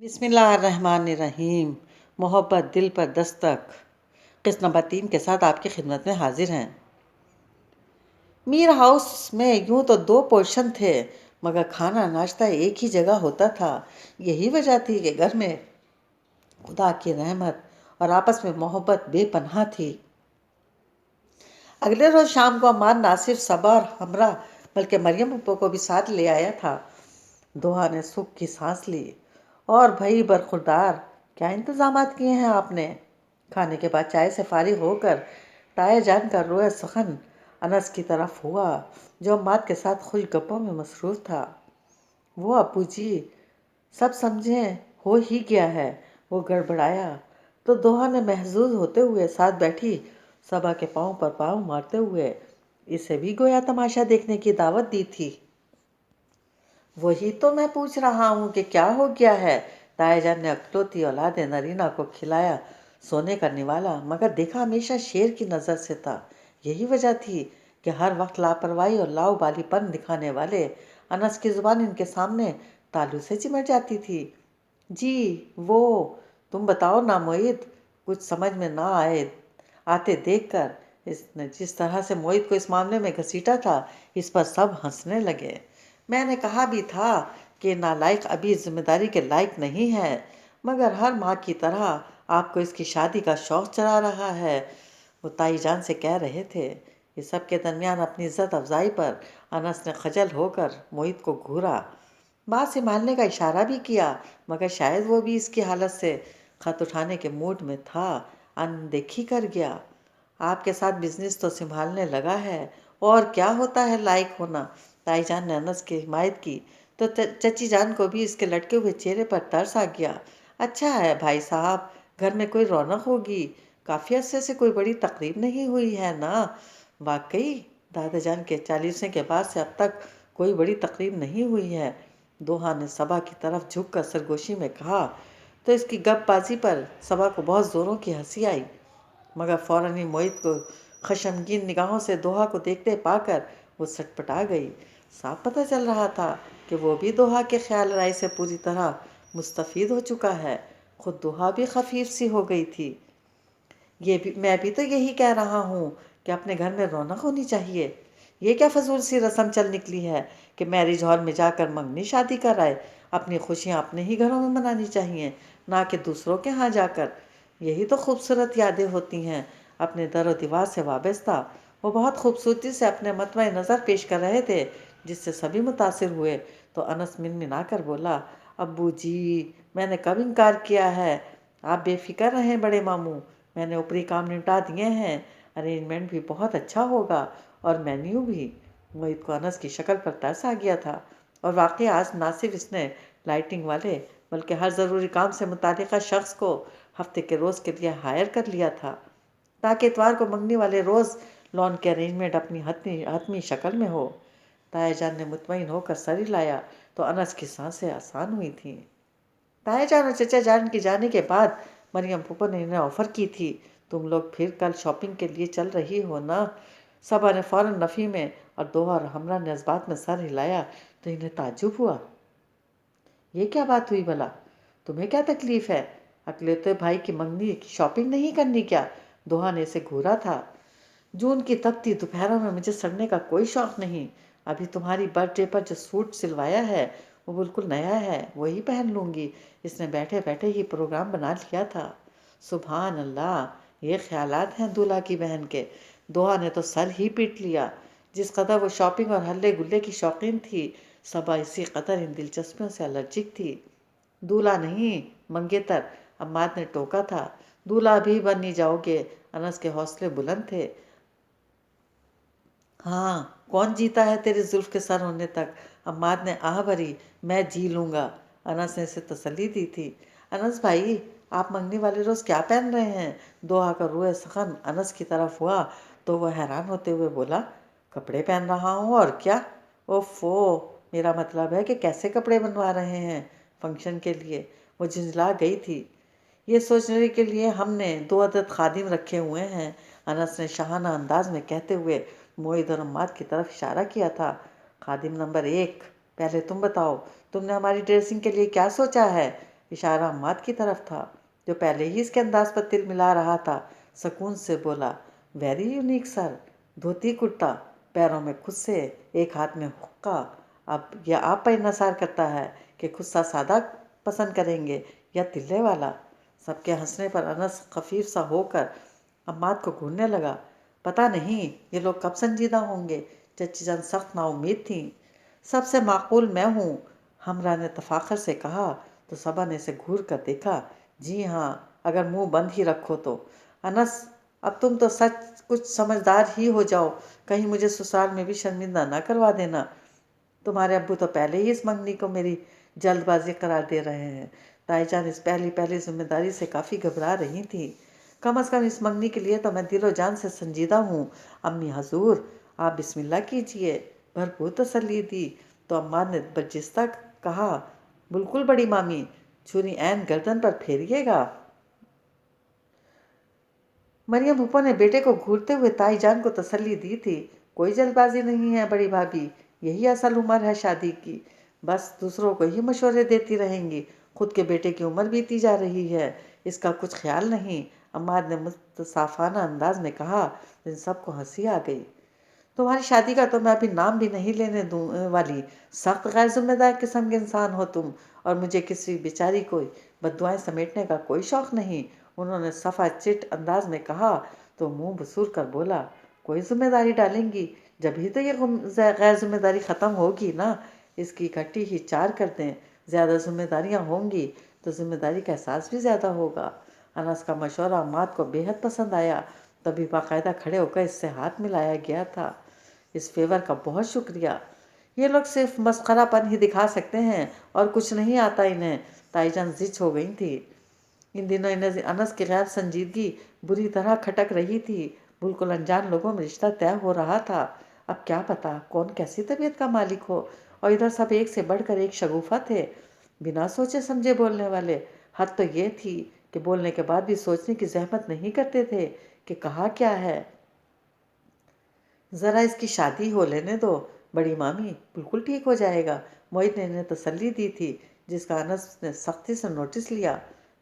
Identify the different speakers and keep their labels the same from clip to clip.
Speaker 1: بسم اللہ الرحمن الرحیم۔ محبت دل پر دستک، قسط نمبر 3 کے ساتھ آپ کی خدمت میں حاضر ہیں۔ میر ہاؤس میں یوں تو 2 پورشن تھے، مگر کھانا ناشتہ ایک ہی جگہ ہوتا تھا۔ یہی وجہ تھی کہ گھر میں خدا کی رحمت اور آپس میں محبت بے پناہ تھی۔ اگلے روز شام کو عمار نہ صرف صبا اور ہمراہ بلکہ مریم پھپھو کو بھی ساتھ لے آیا تھا۔ دوحہ نے سکھ کی سانس لی۔ اور بھائی برخوردار، کیا انتظامات کیے ہیں آپ نے؟ کھانے کے بعد چائے سے فارغ ہو کر تایا جان کا رویا سخن انس کی طرف ہوا، جو عمار کے ساتھ خوش گپوں میں مصروف تھا۔ وہ ابو جی، سب سمجھیں ہو ہی گیا ہے، وہ گڑبڑایا تو دوحہ نے محظوظ ہوتے ہوئے ساتھ بیٹھی صبا کے پاؤں پر پاؤں مارتے ہوئے اسے بھی گویا تماشا دیکھنے کی دعوت دی تھی۔ وہی تو میں پوچھ رہا ہوں کہ کیا ہو گیا ہے؟ تایا جان نے اکلوتی اولاد نرینہ کو کھلایا سونے کا نوالا، مگر دیکھا ہمیشہ شیر کی نظر سے تھا۔ یہی وجہ تھی کہ ہر وقت لاپرواہی اور لاؤبالی پن دکھانے والے انس کی زبان ان کے سامنے تالو سے چمٹ جاتی تھی۔ جی وہ، تم بتاؤ نا موعد، کچھ سمجھ میں نہ آتے دیکھ کر اس نے جس طرح سے موعد کو اس معاملے میں گھسیٹا تھا، اس پر سب ہنسنے لگے۔ میں نے کہا بھی تھا کہ نالائق ابھی ذمہ داری کے لائق نہیں ہے، مگر ہر ماں کی طرح آپ کو اس کی شادی کا شوق چڑھا رہا ہے، وہ تائی جان سے کہہ رہے تھے۔ اس سب کے درمیان اپنی عزت افزائی پر انس نے خجل ہو کر موعد کو گھورا، بات سنبھالنے کا اشارہ بھی کیا، مگر شاید وہ بھی اس کی حالت سے خط اٹھانے کے موڈ میں تھا، اندیکھی کر گیا۔ آپ کے ساتھ بزنس تو سنبھالنے لگا ہے، اور کیا ہوتا ہے لائق ہونا؟ تائی جان نے انس کی حمایت کی تو چچی جان کو بھی اس کے لٹکے ہوئے چہرے پر ترس آ گیا۔ اچھا ہے بھائی صاحب، گھر میں کوئی رونق ہوگی، کافی عرصے سے کوئی بڑی تقریب نہیں ہوئی ہے نا؟ واقعی دادا جان کے 40ویں کے بعد سے اب تک کوئی بڑی تقریب نہیں ہوئی ہے، دوحہ نے صبا کی طرف جھک کر سرگوشی میں کہا، تو اس کی گپ بازی پر صبا کو بہت زوروں کی ہنسی آئی، مگر فوراً ہی موعد کو خشمگین نگاہوں سے دوحہ کو دیکھتے پا کر وہ سٹپٹا گئی۔ صاف پتہ چل رہا تھا کہ وہ بھی دوحہ کے خیال رائے سے پوری طرح مستفید ہو چکا ہے۔ خود دوحہ بھی خفیف سی ہو گئی تھی۔ میں بھی تو یہی کہہ رہا ہوں کہ اپنے گھر میں رونق ہونی چاہیے۔ یہ کیا فضول سی رسم چل نکلی ہے کہ میرج ہال میں جا کر منگنی شادی کرائے؟ اپنی خوشیاں اپنے ہی گھروں میں منانی چاہیے، نہ کہ دوسروں کے ہاں جا کر۔ یہی تو خوبصورت یادیں ہوتی ہیں اپنے در و دیوار سے وابستہ۔ وہ بہت خوبصورتی سے اپنے مطمع نظر پیش کر رہے تھے، جس سے سبھی متاثر ہوئے، تو انس منمنا کر بولا، ابو جی، میں نے کب انکار کیا ہے؟ آپ بے فکر رہیں بڑے ماموں، میں نے اوپری کام نمٹا دیے ہیں، ارینجمنٹ بھی بہت اچھا ہوگا اور مینیو بھی۔ موعد کو انس کی شکل پر ترس آ گیا تھا، اور واقعی آج نہ صرف اس نے لائٹنگ والے بلکہ ہر ضروری کام سے متعلقہ شخص کو ہفتے کے روز کے لیے ہائر کر لیا تھا، تاکہ اتوار کو منگنی والے روز لان کے ارینجمنٹ اپنی حتمی شکل میں ہو۔ تایا جان نے مطمئن ہو کر سر ہلایا تو انس کی سانسیں آسان ہوئی تھیں۔ تایا جان اور چچا جان کی جانے کے بعد مریم پھپھو نے انہیں آفر کی تھی، تم لوگ پھر کل شاپنگ کے لیے چل رہی ہو نا؟ صبا نے فوراً نفی میں اور دوحہ اور ہمراہ نے اس بات میں سر ہلایا تو انہیں تعجب ہوا۔ یہ کیا بات ہوئی بھلا؟ تمہیں کیا تکلیف ہے؟ اکلوتے بھائی کی منگنی کی شاپنگ نہیں کرنی کیا؟ دوحہ نے اسے گھورا تھا۔ جون کی تپتی دوپہروں میں مجھے سڑنے کا کوئی شوق نہیں۔ ابھی تمہاری برتھ ڈے پر جو سوٹ سلوایا ہے وہ بالکل نیا ہے، وہی پہن لوں گی۔ اس نے بیٹھے بیٹھے ہی پروگرام بنا لیا تھا۔ سبحان اللہ، یہ خیالات ہیں دولہا کی بہن کے۔ دوحہ نے تو سر ہی پیٹ لیا۔ جس قدر وہ شاپنگ اور ہلے گلے کی شوقین تھی، صبا اسی قدر ان دلچسپیوں سے الرجک تھی۔ دولہا نہیں، منگیتر، عماد نے ٹوکا تھا۔ دولہا بھی بن ہی جاؤ گے۔ انس کے حوصلے بلند تھے۔ ہاں، کون جیتا ہے تیری زلف کے سر ہونے تک؟ عماد نے آہ بھری، میں جی لوں گا، انس نے اسے تسلی دی تھی۔ انس بھائی، آپ منگنی والے روز کیا پہن رہے ہیں؟ دوحہ کا روئے سخن انس کی طرف ہوا تو وہ حیران ہوتے ہوئے بولا، کپڑے پہن رہا ہوں اور کیا؟ اوفو، میرا مطلب ہے کہ کیسے کپڑے بنوا رہے ہیں فنکشن کے لیے؟ وہ جھنجھلا گئی تھی۔ یہ سوچنے کے لیے ہم نے 2 عدد خادم رکھے ہوئے ہیں، انس نے شاہانہ انداز میں کہتے ہوئے موعد اور عماد کی طرف اشارہ کیا تھا۔ خادم نمبر 1، پہلے تم بتاؤ، تم نے ہماری ڈریسنگ کے لیے کیا سوچا ہے؟ اشارہ عماد کی طرف تھا جو پہلے ہی اس کے انداز پر تل ملا رہا تھا۔ سکون سے بولا، ویری یونیک سر، دھوتی کرتا، پیروں میں خصے، ایک ہاتھ میں حقہ۔ اب یہ آپ پر انحصار کرتا ہے کہ خصہ سادہ پسند کریں گے یا تلے والا۔ سب کے ہنسنے پر انس خفیف سا ہو کر عماد کو گھورنے لگا۔ پتہ نہیں یہ لوگ کب سنجیدہ ہوں گے۔ چچی جان سخت نا امید تھیں۔ سب سے معقول میں ہوں، ہمرا نے تفاخر سے کہا تو صبا نے اسے گھور کر دیکھا۔ جی ہاں، اگر منہ بند ہی رکھو تو۔ انس، اب تم تو سچ کچھ سمجھدار ہی ہو جاؤ، کہیں مجھے سسرال میں بھی شرمندہ نہ کروا دینا۔ تمہارے ابو تو پہلے ہی اس منگنی کو میری جلد بازی قرار دے رہے ہیں۔ تائی جان اس پہلی ذمہ داری سے کافی گھبرا رہی تھی۔ کم از کم اس منگنی کے لیے تو میں دل و جان سے سنجیدہ ہوں۔ امی حضور، آپ بسم اللہ کیجئے۔ بھرپور تسلی دی تو عماد نے برجستہ کہا، بالکل بڑی مامی، چھری عین گردن پر پھیریے گا۔ مریم پھپھو نے بیٹے کو گھورتے ہوئے تائی جان کو تسلی دی تھی، کوئی جلد بازی نہیں ہے بڑی بھابھی، یہی اصل عمر ہے شادی کی، بس دوسروں کو ہی مشورے دیتی رہیں گی، خود کے بیٹے کی عمر بیتی جا رہی ہے، اس کا کچھ خیال نہیں۔ عماد نے مستعصفانہ انداز میں کہا، ان سب کو ہنسی آ گئی۔ تمہاری شادی کا تو میں ابھی نام بھی نہیں لینے دوں والی، سخت غیر ذمہ دار قسم کے انسان ہو تم، اور مجھے کسی بیچاری کو بددعائیں سمیٹنے کا کوئی شوق نہیں۔ انہوں نے صفا چٹ انداز میں کہا تو منہ بسور کر بولا، کوئی ذمہ داری ڈالیں گی جب ہی تو یہ غیر ذمہ داری ختم ہوگی نا، اس کی اکٹھی ہی 4 کر دیں، زیادہ ذمہ داریاں ہوں گی تو ذمہ داری کا احساس بھی زیادہ ہوگا۔ انس کا مشورہ عماد کو بے حد پسند آیا، تبھی باقاعدہ کھڑے ہو کر اس سے ہاتھ ملایا گیا تھا۔ اس فیور کا بہت شکریہ، یہ لوگ صرف مسخرہ پن ہی دکھا سکتے ہیں اور کچھ نہیں آتا انہیں۔ تائی جان زچ ہو گئی تھی۔ ان دنوں انہیں انس کی غیر سنجیدگی بری طرح کھٹک رہی تھی، بالکل انجان لوگوں میں رشتہ طے ہو رہا تھا، اب کیا پتا کون کیسی طبیعت کا مالک ہو، اور ادھر سب ایک سے بڑھ کر ایک شگوفہ تھے، بنا سوچے سمجھے بولنے والے۔ حد تو یہ تھی کہ بولنے کے بعد بھی سوچنے کی زحمت نہیں کرتے تھے کہ کہا کیا ہے۔ ذرا اس کی شادی ہو لینے دو بڑی مامی، بالکل ٹھیک ہو جائے گا، موہت نے انہیں تسلی دی تھی، جس کا انس نے سختی سے نوٹس لیا۔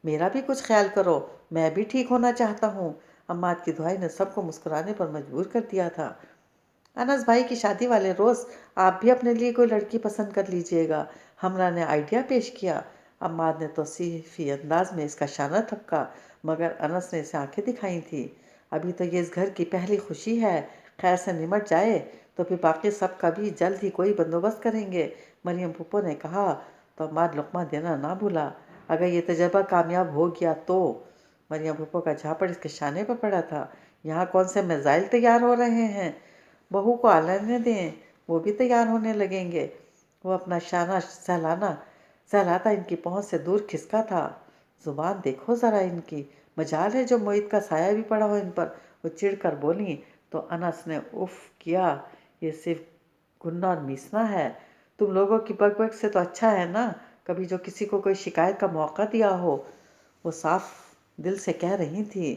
Speaker 1: میرا بھی کچھ خیال کرو، میں بھی ٹھیک ہونا چاہتا ہوں۔ عماد کی دعائی نے سب کو مسکرانے پر مجبور کر دیا تھا۔ انس بھائی کی شادی والے روز آپ بھی اپنے لیے کوئی لڑکی پسند کر لیجئے گا، ہمراہ نے آئیڈیا پیش کیا۔ عماد نے توصیفی انداز میں اس کا شانہ تھپکا، مگر انس نے اسے آنکھیں دکھائی تھیں۔ ابھی تو یہ اس گھر کی پہلی خوشی ہے، خیر سے نمٹ جائے تو پھر باقی سب کا بھی جلد ہی کوئی بندوبست کریں گے، مریم پھپھو نے کہا تو عماد لقمہ دینا نہ بھولا، اگر یہ تجربہ کامیاب ہو گیا تو۔ مریم پھپھو کا جھاپڑ اس کے شانے پر پڑا تھا، یہاں کون سے میزائل تیار ہو رہے ہیں، بہو کو آنے دیں، وہ بھی تیار ہونے لگیں گے۔ وہ اپنا شانہ سہلاتا ان کی پہنچ سے دور کھسکا تھا۔ زبان دیکھو ذرا ان کی، مجال ہے جو موہت کا سایہ بھی پڑا ہو ان پر، وہ چڑ کر بولیں تو انس نے اف کیا، یہ صرف گھننا اور میسنا ہے، تم لوگوں کی بک بک سے تو اچھا ہے نا کبھی جو کسی کو کوئی شکایت کا موقع دیا ہو۔ وہ صاف دل سے کہہ رہی تھی۔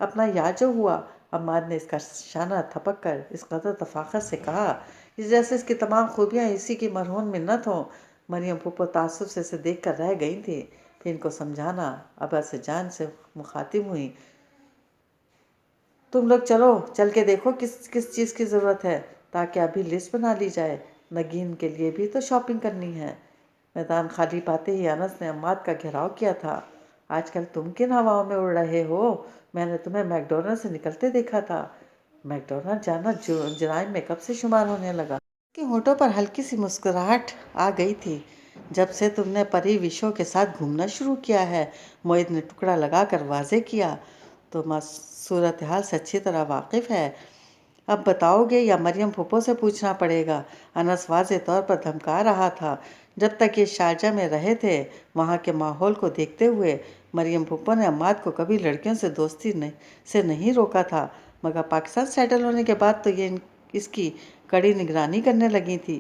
Speaker 1: اپنا یاد جو ہوا، عماد نے اس کا شانہ تھپک کر اس قدر تفاخر سے کہا جیسے اس کی تمام خوبیاں اسی کی مرہون منت ہوں۔ مریم پھپھو تعصب سے اسے دیکھ کر رہ گئی تھی، پھر ان کو سمجھانا ابا سے جان سے مخاطب ہوئی، تم لوگ چلو، چل کے دیکھو کس چیز کی ضرورت ہے تاکہ ابھی لسٹ بنا لی جائے، نگین کے لیے بھی تو شاپنگ کرنی ہے۔ میدان خالی پاتے ہی انس نے عماد کا گھیراؤ کیا تھا، آج کل تم کن ہواؤں میں اڑ رہے ہو، میں نے تمہیں میک ڈونلڈ سے نکلتے دیکھا تھا۔ میک ڈونلڈ جانا جرائم میں کب سے شمار ہونے لگا۔ اس کے ہونٹوں پر ہلکی سی مسکراہٹ آ گئی تھی، جب سے تم نے پری وشوں کے ساتھ گھومنا شروع کیا ہے، موہت نے ٹکڑا لگا کر واضح کیا، تو صورتحال سے اچھی طرح واقف ہے، اب بتاؤ گے یا مریم پھپھو سے پوچھنا پڑے گا؟ انس واضح طور پر دھمکا رہا تھا۔ جب تک یہ شارجہ میں رہے تھے، وہاں کے ماحول کو دیکھتے ہوئے مریم پھپھو نے عماد کو کبھی لڑکیوں سے دوستی سے نہیں روکا تھا، مگر پاکستان سیٹل ہونے کے بعد تو یہ اس کی کڑی نگرانی کرنے لگی تھی۔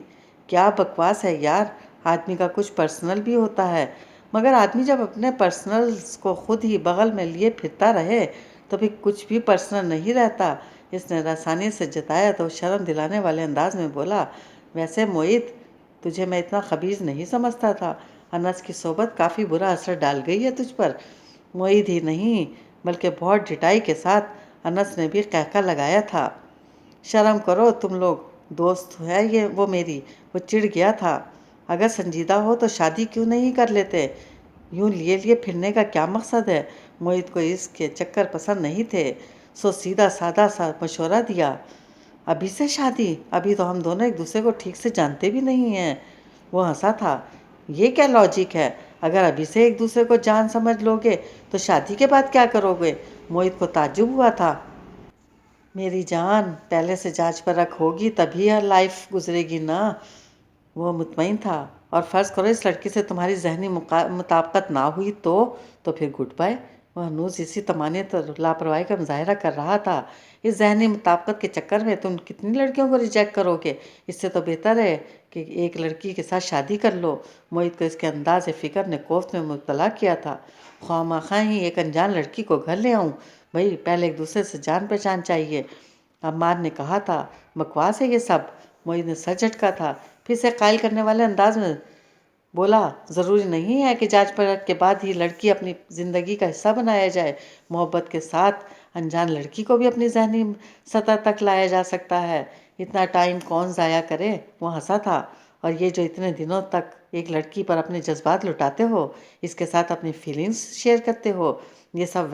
Speaker 1: کیا بکواس ہے یار، آدمی کا کچھ پرسنل بھی ہوتا ہے، مگر آدمی جب اپنے پرسنلز کو خود ہی بغل میں لیے پھرتا رہے تو پھر کچھ بھی پرسنل نہیں رہتا۔ اس نے رسانی سے جتایا تو شرم دلانے والے انداز میں بولا، ویسے موہت، تجھے میں اتنا خبیث نہیں سمجھتا تھا، انس کی صحبت کافی برا اثر ڈال گئی ہے تجھ پر۔ معید ہی نہیں بلکہ بہت ڈٹائی کے ساتھ انس نے بھی قہقہ لگایا تھا۔ شرم کرو تم لوگ، دوست ہے یہ وہ میری، وہ چڑ گیا تھا۔ اگر سنجیدہ ہو تو شادی کیوں نہیں کر لیتے؟ یوں لیے لیے پھرنے کا کیا مقصد ہے؟ معید کو اس کے چکر پسند نہیں تھے، سو سیدھا سادہ سا مشورہ دیا۔ ابھی سے شادی؟ ابھی تو ہم دونوں ایک دوسرے کو ٹھیک سے جانتے بھی نہیں ہیں۔ وہ ہنسا تھا۔ یہ کیا لاجک ہے؟ اگر ابھی سے ایک دوسرے کو جان سمجھ لو گے تو شادی کے بعد کیا کرو گے؟ معید کو تعجب ہوا تھا۔ میری جان، پہلے سے جانچ پرکھ ہوگی تبھی یہ لائف گزرے گی نا۔ وہ مطمئن تھا۔ اور فرض کرو اس لڑکی سے تمہاری ذہنی مطابقت نہ ہوئی تو پھر گڈ بائے۔ وہ ہنوز اسی طمانینت اور لاپرواہی کا مظاہرہ کر رہا تھا۔ اس ذہنی مطابقت کے چکر میں تم کتنی لڑکیوں کو ریجیکٹ کرو گے؟ اس سے تو بہتر ہے کہ ایک لڑکی کے ساتھ شادی کر لو۔ معید کو اس کے انداز فکر نے کوفت میں مبتلا کیا تھا۔ خواہ مخواہ ہی ایک انجان لڑکی کو گھر لے آؤں؟ بھئی پہلے ایک دوسرے سے جان پہچان چاہیے۔ عمار نے کہا تھا۔ بکواس ہے یہ سب۔ معید نے سر جھٹکا تھا، پھر سے قائل کرنے والے انداز میں بولا، ضروری نہیں ہے کہ جانچ پرکھ کے بعد ہی لڑکی اپنی زندگی کا حصہ بنایا جائے۔ محبت کے ساتھ انجان لڑکی کو بھی اپنی ذہنی سطح تک لایا جا سکتا ہے۔ اتنا ٹائم کون ضائع کرے؟ وہ ہنسا تھا۔ اور یہ جو اتنے دنوں تک ایک لڑکی پر اپنے جذبات لٹاتے ہو، اس کے ساتھ اپنی فیلنگز شیئر کرتے ہو، یہ سب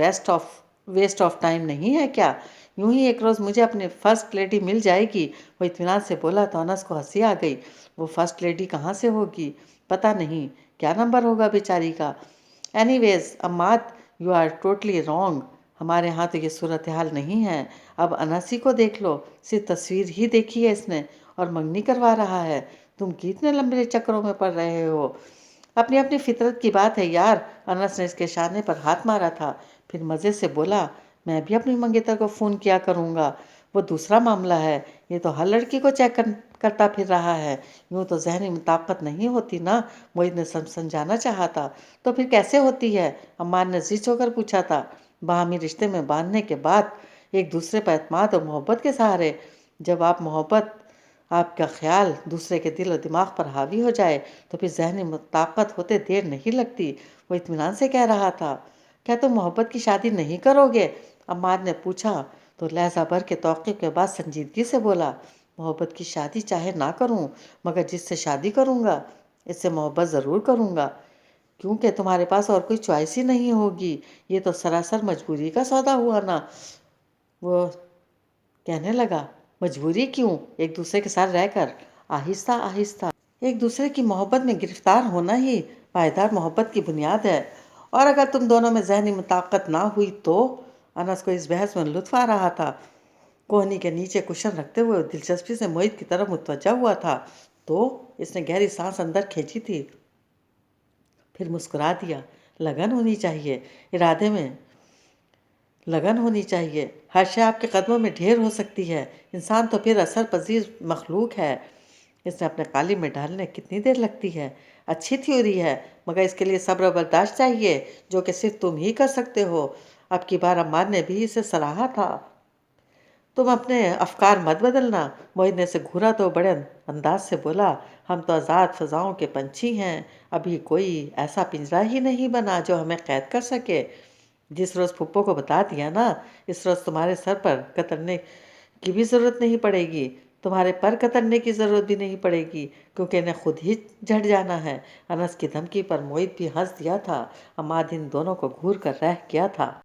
Speaker 1: ویسٹ آف ٹائم نہیں ہے کیا؟ یوں ہی ایک روز مجھے اپنی فرسٹ لیڈی مل جائے گی۔ وہ اطمینان سے بولا تو انس کو ہنسی آ گئی۔ وہ فرسٹ لیڈی کہاں سے ہوگی؟ پتہ نہیں کیا نمبر ہوگا بیچاری کا۔ Anyways Imad, you are totally wrong. ہمارے ہاں تو یہ صورتحال نہیں ہے۔ اب انسی کو دیکھ لو، صرف تصویر ہی دیکھی ہے اس نے اور منگنی کروا رہا ہے۔ تم کتنے لمبے چکروں میں پڑ رہے ہو؟ اپنی اپنی فطرت کی بات ہے یار۔ انس نے اس کے شانے پر ہاتھ مارا تھا، پھر مزے سے بولا، میں بھی اپنی منگیتر کو فون کیا کروں گا۔ وہ دوسرا معاملہ ہے، یہ تو ہر لڑکی کو چیک کرتا پھر رہا ہے۔ یوں تو ذہنی مطابقت نہیں ہوتی نا؟ معید نے سمجھانا چاہا تھا۔ تو پھر کیسے ہوتی ہے؟ عمار نے زچ ہو کر پوچھا تھا۔ باہمی رشتے میں باندھنے کے بعد ایک دوسرے پر اعتماد اور محبت کے سہارے۔ جب آپ کا خیال دوسرے کے دل و دماغ پر حاوی ہو جائے تو پھر ذہنی مطابقت ہوتے دیر نہیں لگتی۔ وہ اطمینان سے کہہ رہا تھا۔ کیا تم محبت کی شادی نہیں کرو گے؟ عمار نے پوچھا تو لہجہ بھر کے توقع کے بعد سنجیدگی سے بولا، محبت کی شادی چاہے نہ کروں، مگر جس سے شادی کروں گا اس سے محبت ضرور کروں گا، کیونکہ تمہارے پاس اور کوئی چوائس ہی نہیں ہوگی۔ یہ تو سراسر مجبوری کا سودا ہوا نا۔ وہ کہنے لگا، مجبوری کیوں؟ ایک دوسرے کے ساتھ رہ کر آہستہ آہستہ ایک دوسرے کی محبت میں گرفتار ہونا ہی پائیدار محبت کی بنیاد ہے۔ اور اگر تم دونوں میں ذہنی مطابقت نہ ہوئی تو؟ انس کو اس بحث میں لطف آ رہا تھا۔ کوہنی کے نیچے کشن رکھتے ہوئے دلچسپی سے معید کی طرف متوجہ ہوا تھا۔ تو اس نے گہری سانس اندر کھینچی تھی، پھر مسکرا دیا۔ لگن ہونی چاہیے، ارادے میں لگن ہونی چاہیے۔ ہر شے آپ کے قدموں میں ڈھیر ہو سکتی ہے، انسان تو پھر اثر پذیر مخلوق ہے۔ اس نے اپنے قالب میں ڈالنے کتنی دیر لگتی ہے؟ اچھی تھیوری ہے، مگر اس کے لیے صبر و برداشت چاہیے، جو کہ صرف تم ہی کر سکتے ہو۔ اب کی بار عمار نے بھی اسے سراہا تھا۔ تم اپنے افکار مت بدلنا۔ معید نے اسے گھورا تو بڑے انداز سے بولا، ہم تو آزاد فضاؤں کے پنچھی ہیں، ابھی کوئی ایسا پنجرہ ہی نہیں بنا جو ہمیں قید کر سکے۔ جس روز پھپھو کو بتا دیا نا، اس روز تمہارے سر پر کترنے کی بھی ضرورت نہیں پڑے گی، تمہارے پر کترنے کی ضرورت بھی نہیں پڑے گی، کیونکہ انہیں خود ہی جھٹ جانا ہے۔ انس کی دھمکی پر معید بھی ہنس دیا تھا۔ عماد ان دونوں کو گھور کر رہ گیا تھا۔